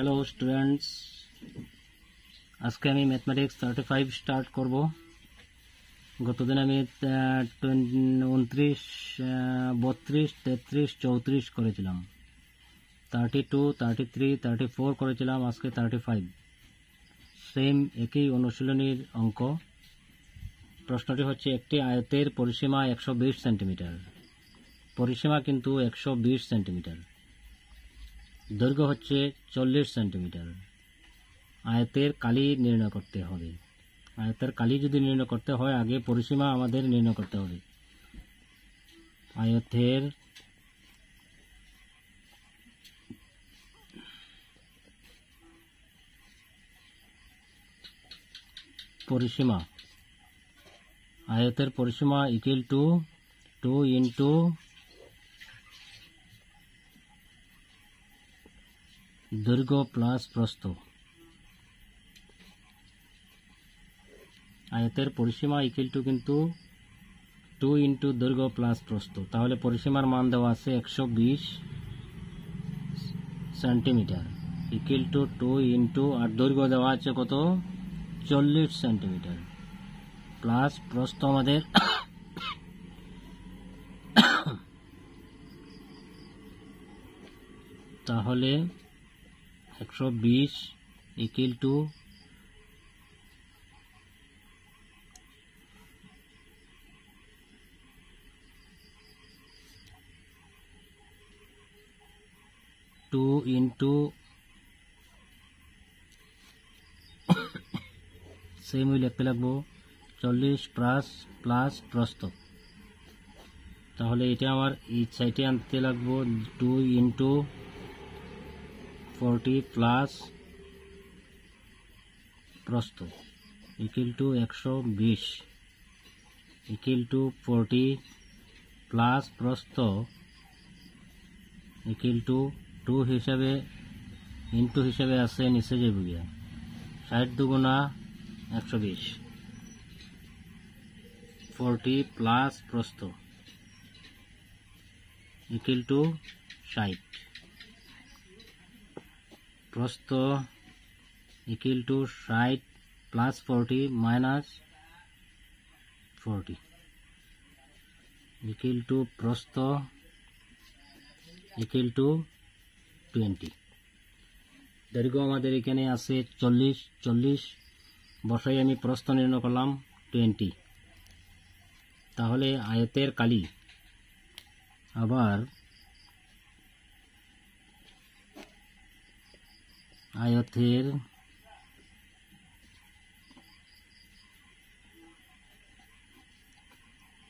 Hello students, আজকে আমি mathematics 35 start করব। গতদিন আমি 29, 32, 33, 34 করেছিলাম, 32, 33, 34 করেছিলাম, আজকে 35। সেম একই অনুশীলনীর অঙ্ক। প্রশ্নটি হচ্ছে একটি আয়তের পরিসীমা 120 সেন্টিমিটার, পরিসীমা কিন্তু 120 সেন্টিমিটার, দৈর্ঘ্য হচ্ছে 40 সেন্টিমিটার। আয়তের কালি নির্ণয় করতে হবে। আয়তের কালি যদি নির্ণয় করতে হয় আগে পরিসীমা আমাদের নির্ণয় করতে হবে। আয়তের পরিসীমা, আয়তের পরিসীমা ইকুয়াল টু 2 ইন্টু দৈর্ঘ্য প্লাস প্রস্থ। আয়তের পরিসীমা ইকুয়াল টু কিন্তু 2 ইন্টু দৈর্ঘ্য প্লাস প্রস্থ। তাহলে পরিসীমার মান দেওয়া আছে 120 সেন্টিমিটার ইকুয়াল টু 2 ইন্টু, আর দৈর্ঘ্য দেওয়া আছে কত, 40 সেন্টিমিটার, প্লাস প্রস্থ আমাদের তাহলে 120 ইকুয়াল টু 2 ইন্টু সেম লিখতে লাগবো 40 প্লাস প্রস্থ। তাহলে এটা আমার এই সাইডে আনতে লাগবো 2 ইন্টু 40 প্লাস প্রস্থ equal to 120 equal to 40 plus প্রস্থ ইকুয়াল টু 2 হিসাবে ইন্টু হিসাবে আছে নিচে যে বুঝিয়া 60 দুগুণা 120, 40 প্লাস প্রস্থ ইকুয়াল টু 60, প্রস্থ equal to 60 plus 40 minus 40 equal to প্রস্থ ইকুয়াল টু 20। দৈর্ঘ্য আমাদের এখানে আছে 40 বসাই আমি প্রস্থ নির্ণয় করলাম 20। তাহলে আয়তের কালি, আবার আয়তের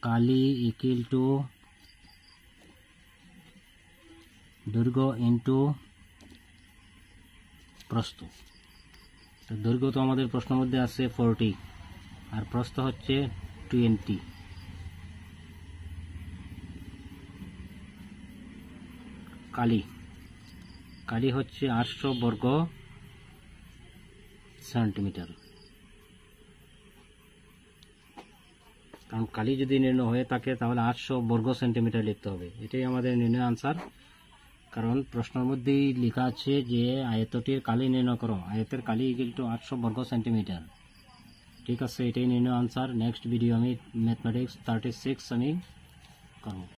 কালি ইকুয়াল টু দৈর্ঘ্য ইন্টু প্রস্থ। তো দৈর্ঘ্য তো আমাদের প্রশ্নের মধ্যে আছে 40 আর প্রস্থ হচ্ছে 20। কালি হচ্ছে 800 বর্গ সেন্টিমিটার। কারণ কালি যদি নির্ণয় হয়ে থাকে তাহলে 800 বর্গ সেন্টিমিটার লিখতে হবে। এটাই আমাদের নির্ণয় আনসার। কারণ প্রশ্নের মধ্যেই লেখা আছে যে আয়তটির কালি নির্ণয় করো, আয়তের কালি ইকুয়াল টু 800 বর্গ সেন্টিমিটার। ঠিক আছে, এটাই নির্ণয় আনসার। নেক্সট ভিডিও আমি ম্যাথমেটিক্স 36 আমি করব।